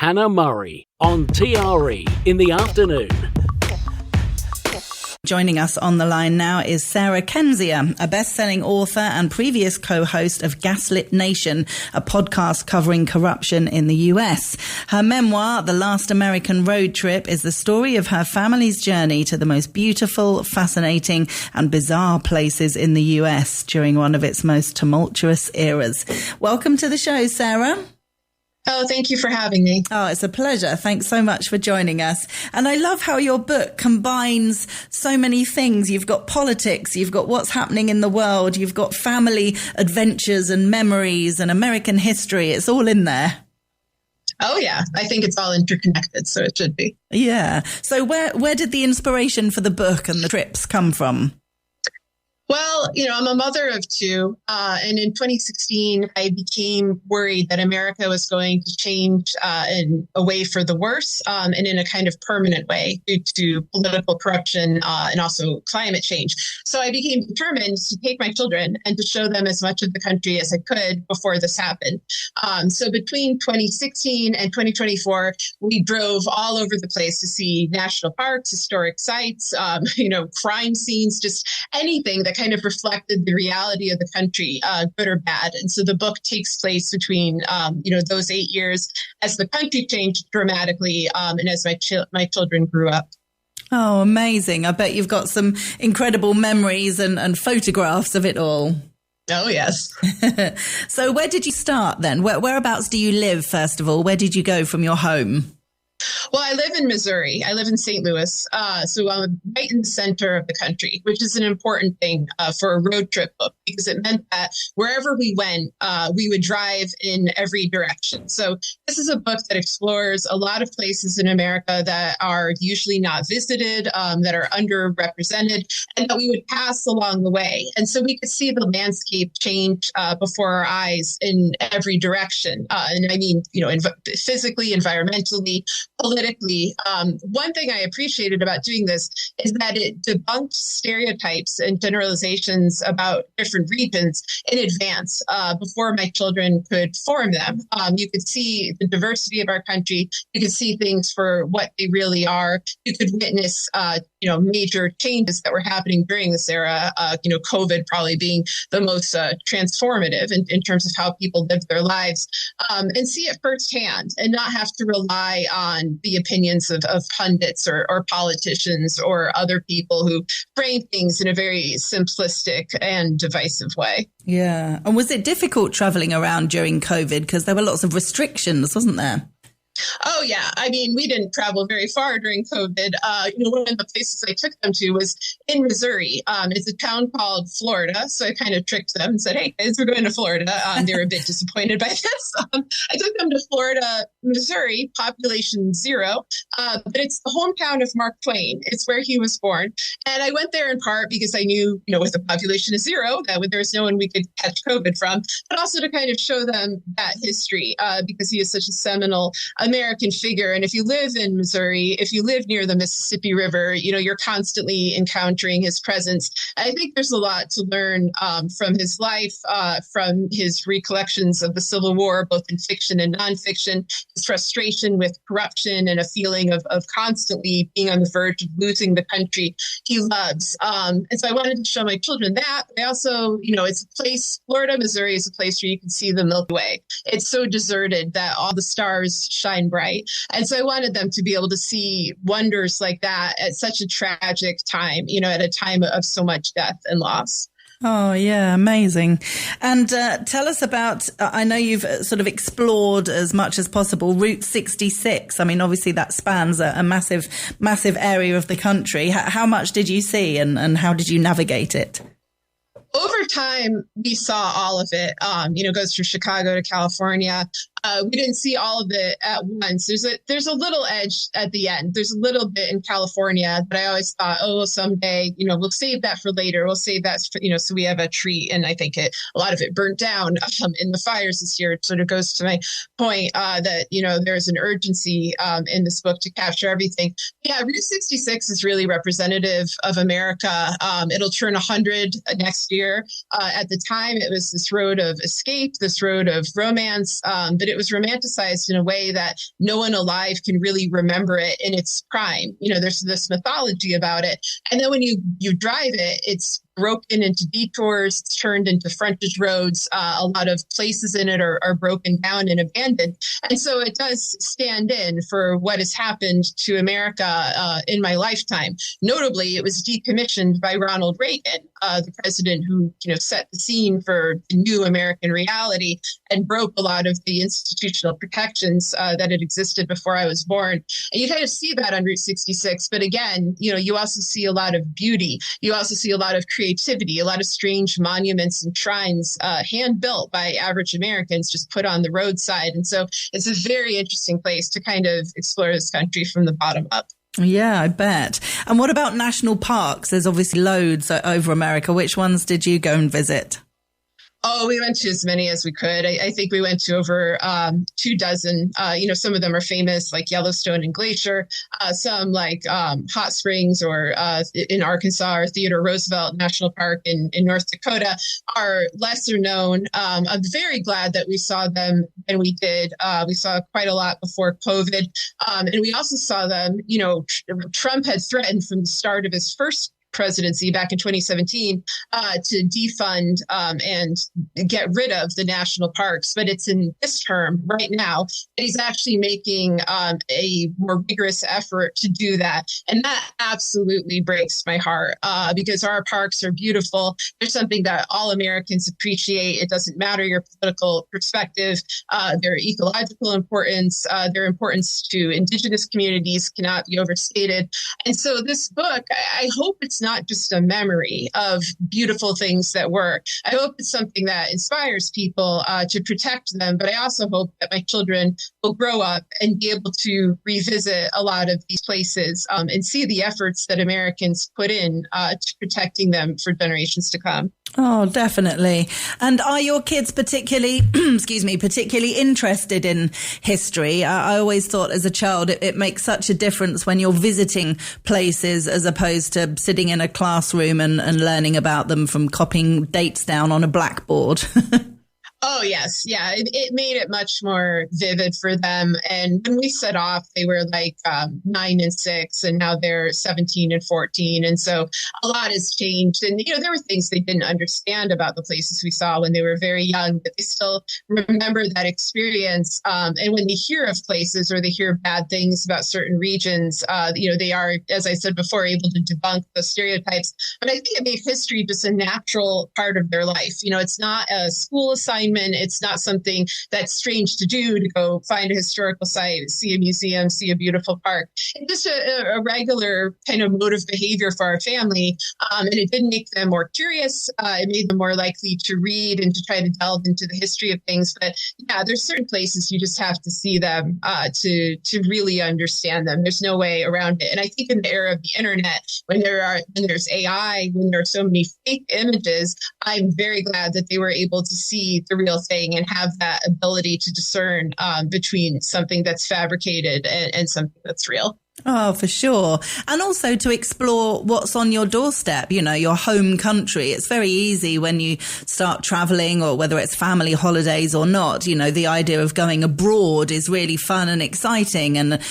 Hannah Murray on TRE in the afternoon. Joining us on the line now is Sarah Kendzior, a best-selling author and previous co-host of Gaslit Nation, a podcast covering corruption in the US. Her memoir, The Last American Road Trip, is the story of her family's journey to the most beautiful, fascinating and bizarre places in the US during one of its most tumultuous eras. Welcome to the show, Sarah. Oh, thank you for having me. Oh, it's a pleasure. Thanks so much for joining us. And I love how your book combines so many things. You've got politics, you've got what's happening in the world, you've got family adventures and memories and American history. It's all in there. Oh, yeah. I think it's all interconnected, so it should be. Yeah. So where did the inspiration for the book and the trips come from? Well, I'm a mother of two, and in 2016, I became worried that America was going to change in a way for the worse, and in a kind of permanent way due to political corruption and also climate change. So I became determined to take my children and to show them as much of the country as I could before this happened. So between 2016 and 2024, we drove all over the place to see national parks, historic sites, crime scenes, just anything that kind of reflected the reality of the country, good or bad. And so the book takes place between, those 8 years as the country changed dramatically and as my children grew up. Oh, amazing. I bet you've got some incredible memories and photographs of it all. Oh, yes. So where did you start then? Whereabouts do you live, first of all? Where did you go from your home? Well, I live in Missouri. I live in St. Louis. So I'm right in the center of the country, which is an important thing for a road trip book, because it meant that wherever we went, we would drive in every direction. So this is a book that explores a lot of places in America that are usually not visited, that are underrepresented, and that we would pass along the way. And so we could see the landscape change before our eyes in every direction. And I mean, physically, environmentally, politically. One thing I appreciated about doing this is that it debunked stereotypes and generalizations about different regions in advance before my children could form them. You could see the diversity of our country. You could see things for what they really are. You could witness, major changes that were happening during this era. COVID probably being the most transformative in terms of how people live their lives, and see it firsthand and not have to rely on the opinions of pundits or politicians or other people who frame things in a very simplistic and divisive way. Yeah. And was it difficult traveling around during COVID? Because there were lots of restrictions, wasn't there? Oh, yeah. I mean, we didn't travel very far during COVID. One of the places I took them to was in Missouri. It's a town called Florida. So I kind of tricked them and said, hey, guys, we're going to Florida. They were a bit disappointed by this. I took them to Florida, Missouri, population 0. But it's the hometown of Mark Twain. It's where he was born. And I went there in part because I knew, with a population of 0, that there was no one we could catch COVID from, but also to kind of show them that history because he is such a seminal American figure. And if you live in Missouri, if you live near the Mississippi River, you're constantly encountering his presence. I think there's a lot to learn from his life, from his recollections of the Civil War, both in fiction and nonfiction, his frustration with corruption and a feeling of constantly being on the verge of losing the country he loves. And so I wanted to show my children that. But I also, it's a place, Florida, Missouri is a place where you can see the Milky Way. It's so deserted that all the stars shine bright. And so I wanted them to be able to see wonders like that at such a tragic time, at a time of so much death and loss. Oh, yeah. Amazing. And tell us about, I know you've sort of explored as much as possible Route 66. I mean, obviously that spans a massive, massive area of the country. How much did you see and how did you navigate it? Over time, we saw all of it. Goes from Chicago to California. We didn't see all of it at once. There's a little edge at the end. There's a little bit in California, but I always thought, someday, we'll save that for later. We'll save that, so we have a treat. And I think a lot of it burnt down in the fires this year. It sort of goes to my point that, there's an urgency in this book to capture everything. Yeah, Route 66 is really representative of America. It'll turn 100 next year. At the time, it was this road of escape, this road of romance, but it was romanticized in a way that no one alive can really remember it in its prime. There's this mythology about it. And then when you drive it, it's broken into detours, it's turned into frontage roads. A lot of places in it are broken down and abandoned. And so it does stand in for what has happened to America in my lifetime. Notably, it was decommissioned by Ronald Reagan, the president who set the scene for the new American reality and broke a lot of the institutional protections that had existed before I was born. And you kind of see that on Route 66. But again, you also see a lot of beauty. You also see a lot of creativity, a lot of strange monuments and shrines, hand-built by average Americans, just put on the roadside. And so it's a very interesting place to kind of explore this country from the bottom up. Yeah, I bet. And what about national parks? There's obviously loads over America. Which ones did you go and visit? Oh, we went to as many as we could. I think we went to over 24. Some of them are famous, like Yellowstone and Glacier. Some like Hot Springs, or in Arkansas, or Theodore Roosevelt National Park in North Dakota are lesser known. I'm very glad that we saw them, and we did. We saw quite a lot before COVID. And we also saw them, Trump had threatened from the start of his first presidency back in 2017 to defund and get rid of the national parks. But it's in this term right now that he's actually making a more vigorous effort to do that. And that absolutely breaks my heart because our parks are beautiful. They're something that all Americans appreciate. It doesn't matter your political perspective. Their ecological importance, their importance to indigenous communities cannot be overstated. And so this book, I hope it's not just a memory of beautiful things that were. I hope it's something that inspires people to protect them, but I also hope that my children will grow up and be able to revisit a lot of these places and see the efforts that Americans put in to protecting them for generations to come. Oh, definitely. And are your kids particularly interested in history? I always thought as a child it makes such a difference when you're visiting places as opposed to sitting in a classroom and learning about them from copying dates down on a blackboard. Oh, yes. Yeah. It made it much more vivid for them. And when we set off, they were like 9 and 6, and now they're 17 and 14. And so a lot has changed. And, there were things they didn't understand about the places we saw when they were very young, but they still remember that experience. And when they hear of places or they hear bad things about certain regions, they are, as I said before, able to debunk those stereotypes. But I think it made history just a natural part of their life. It's not a school assignment. It's not something that's strange to do, to go find a historical site, see a museum, see a beautiful park. It's just a regular kind of mode of behavior for our family. And it didn't make them more curious. It made them more likely to read and to try to delve into the history of things. But yeah, there's certain places you just have to see them to really understand them. There's no way around it. And I think in the era of the internet, when there's AI, when there are so many fake images, I'm very glad that they were able to see the real thing and have that ability to discern between something that's fabricated and something that's real. Oh, for sure. And also to explore what's on your doorstep, your home country. It's very easy when you start traveling, or whether it's family holidays or not, the idea of going abroad is really fun and exciting. And,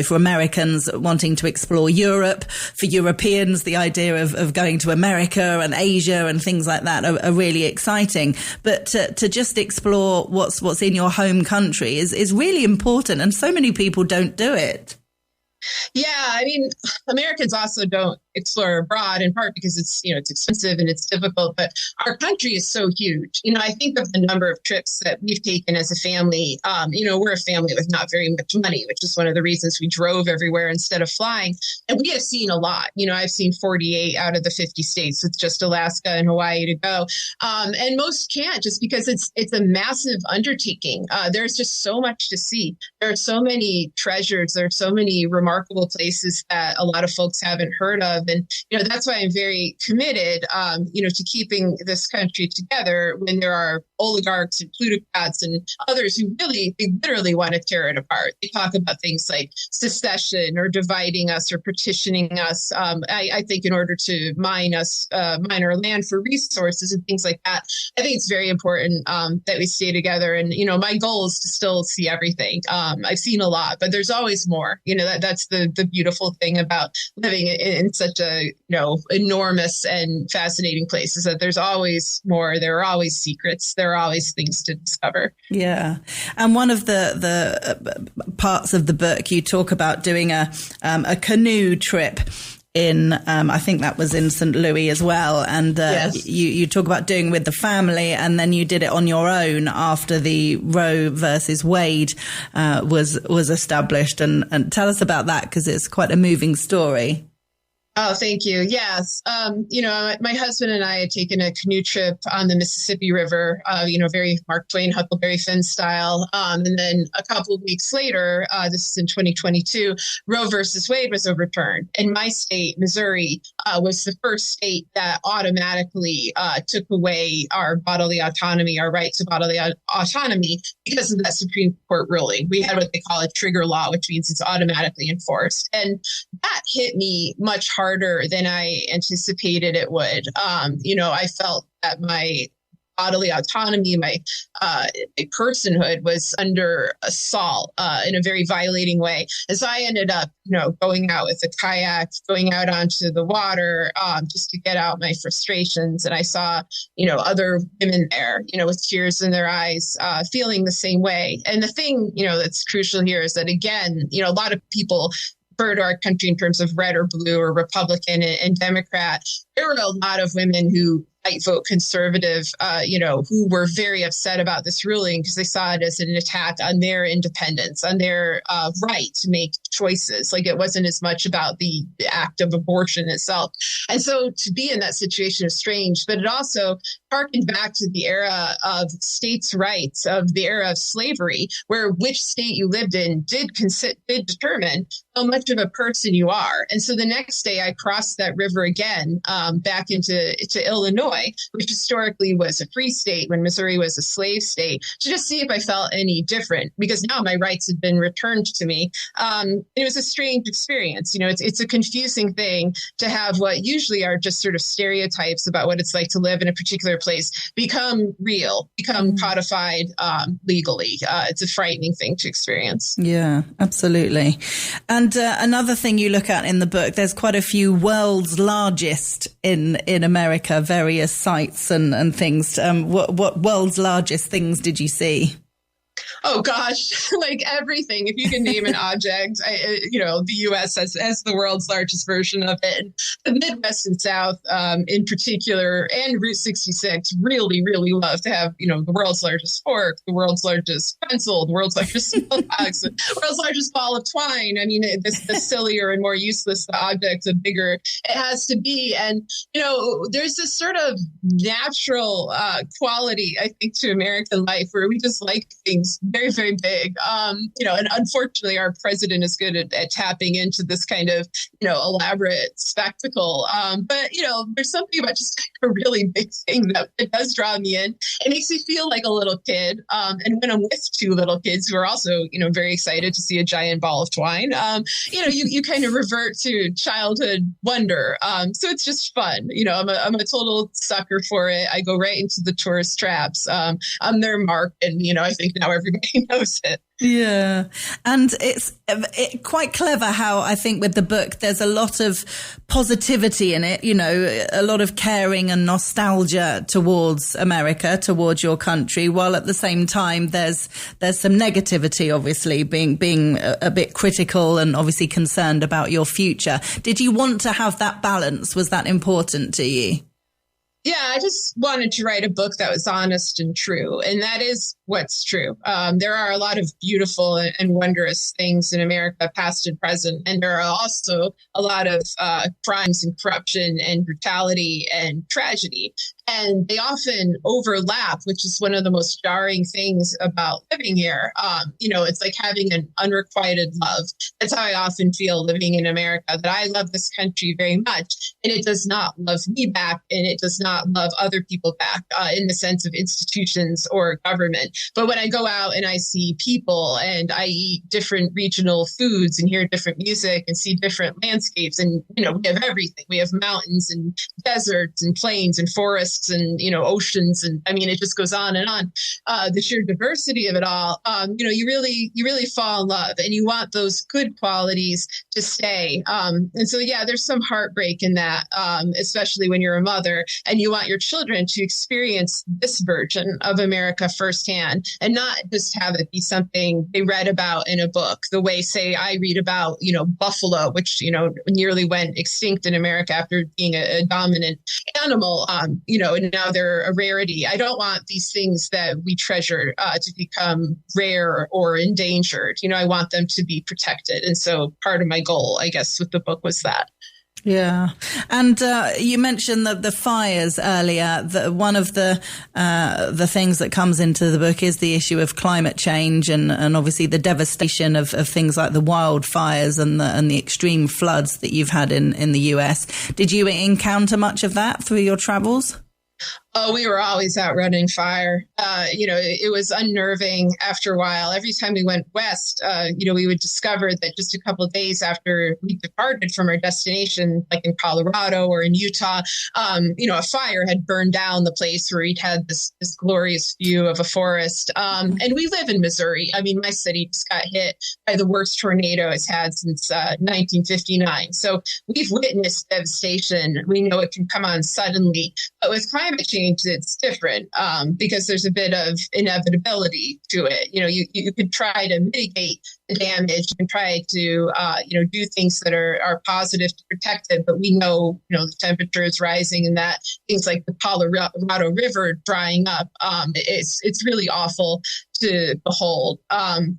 for Americans wanting to explore Europe, for Europeans, the idea of going to America and Asia and things like that are really exciting. But to just explore what's in your home country is really important. And so many people don't do it. Yeah, I mean, Americans also don't explore abroad, in part because it's expensive and it's difficult, but our country is so huge. I think of the number of trips that we've taken as a family. We're a family with not very much money, which is one of the reasons we drove everywhere instead of flying. And we have seen a lot. I've seen 48 out of the 50 states with just Alaska and Hawaii to go. And most can't, just because it's a massive undertaking. There's just so much to see. There are so many treasures. There are so many remarkable remarkable places that a lot of folks haven't heard of. And, that's why I'm very committed, to keeping this country together when there are oligarchs and plutocrats and others who they literally want to tear it apart. They talk about things like secession or dividing us or partitioning us. I think in order to mine our land for resources and things like that, I think it's very important that we stay together. And, my goal is to still see everything. I've seen a lot, but there's always more. That's the beautiful thing about living in such a, enormous and fascinating place, is that there's always more. There are always secrets. There are always things to discover. Yeah. And one of the parts of the book, you talk about doing a canoe trip in, I think that was in St. Louis as well. And yes. you talk about doing with the family, and then you did it on your own after the Roe versus Wade was established. And tell us about that, because it's quite a moving story. Oh, thank you. Yes. My husband and I had taken a canoe trip on the Mississippi River, very Mark Twain, Huckleberry Finn style. And then a couple of weeks later, this is in 2022, Roe versus Wade was overturned. And my state, Missouri, was the first state that automatically took away our bodily autonomy, our right to bodily autonomy, because of that Supreme Court ruling. We had what they call a trigger law, which means it's automatically enforced. And that hit me much harder than I anticipated it would. I felt that my bodily autonomy, my personhood was under assault in a very violating way. As I ended up, going out with a kayak, going out onto the water just to get out my frustrations. And I saw, other women there, with tears in their eyes, feeling the same way. And the thing, that's crucial here is that, again, a lot of people refer to our country in terms of red or blue or Republican and Democrat. There were a lot of women who might vote conservative, who were very upset about this ruling because they saw it as an attack on their independence, on their right to make choices. Like, it wasn't as much about the act of abortion itself. And so to be in that situation is strange, but it also harkened back to the era of states' rights, of the era of slavery, where which state you lived in did determine how much of a person you are. And so the next day I crossed that river again, back into Illinois, which historically was a free state when Missouri was a slave state, to just see if I felt any different, because now my rights had been returned to me. It was a strange experience. It's a confusing thing to have what usually are just sort of stereotypes about what it's like to live in a particular place become real, become codified legally. It's a frightening thing to experience. Yeah, absolutely. And another thing you look at in the book, there's quite a few world's largest in America, various sites and things. What world's largest things did you see? Oh, gosh, like everything. If you can name an object, the U.S. has the world's largest version of it. The Midwest and South in particular, and Route 66 really, really love to have, the world's largest fork, the world's largest pencil, the world's largest smallpox, the world's largest ball of twine. I mean, the sillier and more useless the object, the bigger it has to be. And, there's this sort of natural quality, I think, to American life where we just like things very, very big. And unfortunately, our president is good at tapping into this kind of, elaborate spectacle. But, there's something about just a really big thing that it does draw me in. It makes me feel like a little kid. And when I'm with two little kids who are also, very excited to see a giant ball of twine, you kind of revert to childhood wonder. So it's just fun. I'm a total sucker for it. I go right into the tourist traps. I'm their mark. And, I think now everybody knows it. Yeah. And it's quite clever how I think with the book, there's a lot of positivity in it, a lot of caring and nostalgia towards America, towards your country, while at the same time, there's some negativity, obviously, being a bit critical and obviously concerned about your future. Did you want to have that balance? Was that important to you? Yeah, I just wanted to write a book that was honest and true. And that is what's true. There are a lot of beautiful and wondrous things in America, past and present. And there are also a lot of crimes and corruption and brutality and tragedy. And they often overlap, which is one of the most jarring things about living here. It's like having an unrequited love. That's how I often feel living in America, that I love this country very much, and it does not love me back, and it does not love other people back in the sense of institutions or government. But when I go out and I see people and I eat different regional foods and hear different music and see different landscapes, and, we have everything. We have mountains and deserts and plains and forests and, oceans. And I mean, it just goes on and on. The sheer diversity of it all, you really fall in love, and you want those good qualities to stay. And so, there's some heartbreak in that, especially when you're a mother and you want your children to experience this version of America firsthand, and not just have it be something they read about in a book, the way, say, I read about, buffalo, which, nearly went extinct in America after being a dominant animal, and now they're a rarity. I don't want these things that we treasure to become rare or endangered. I want them to be protected. And so part of my goal, I guess, with the book was that. Yeah. And you mentioned the fires earlier. One of the things that comes into the book is the issue of climate change and obviously the devastation of things like the wildfires and the extreme floods that you've had in the US. Did you encounter much of that through your travels? Oh, we were always out running fire. It was unnerving after a while. Every time we went west, we would discover that just a couple of days after we departed from our destination, like in Colorado or in Utah, a fire had burned down the place where we'd had this glorious view of a forest. And we live in Missouri. I mean, my city just got hit by the worst tornado it's had since 1959. So we've witnessed devastation. We know it can come on suddenly. But with climate change, it's different because there's a bit of inevitability to it. You could try to mitigate the damage and try to, do things that are positive to protect it. But we know, the temperature is rising and that things like the Colorado River drying up, it's really awful to behold.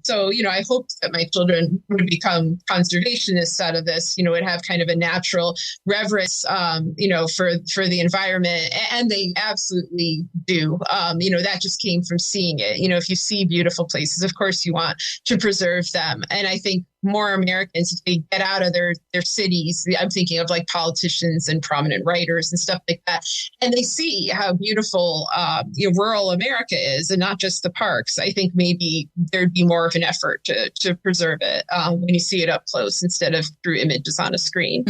So, I hope that my children would become conservationists out of this, would have kind of a natural reverence, for the environment. And they absolutely do. That just came from seeing it. If you see beautiful places, of course you want to preserve them. And I think more Americans, if they get out of their cities, I'm thinking of like politicians and prominent writers and stuff like that, and they see how beautiful rural America is and not just the parks, I think maybe there'd be more of an effort to preserve it when you see it up close instead of through images on a screen.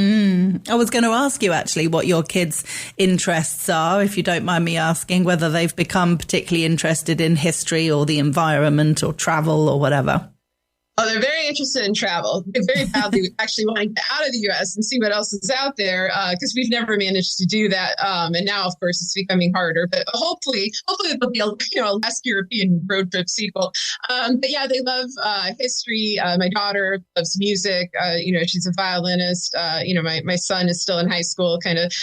I was going to ask you actually what your kids' interests are, if you don't mind me asking, whether they've become particularly interested in history or the environment or travel or whatever. Oh, they're very interested in travel. They're very badly actually wanting to get out of the U.S. and see what else is out there because we've never managed to do that. And now, of course, it's becoming harder. But hopefully there'll be a less European road trip sequel. But yeah, they love history. My daughter loves music. She's a violinist. My son is still in high school, kind of,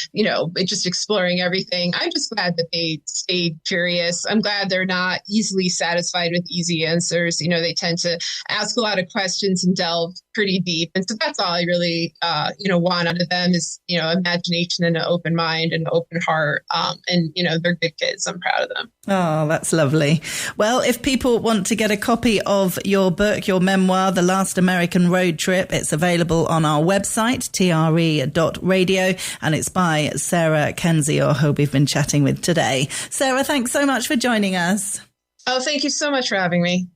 just exploring everything. I'm just glad that they stayed curious. I'm glad they're not easily satisfied with easy answers. They tend to ask a lot of questions and delve pretty deep. And so that's all I really, want out of them is, imagination and an open mind and an open heart. And they're good kids. I'm proud of them. Oh, that's lovely. Well, if people want to get a copy of your book, your memoir, The Last American Road Trip, it's available on our website, tre.radio, and it's by Sarah Kendzior, who we've been chatting with today. Sarah, thanks so much for joining us. Oh, thank you so much for having me.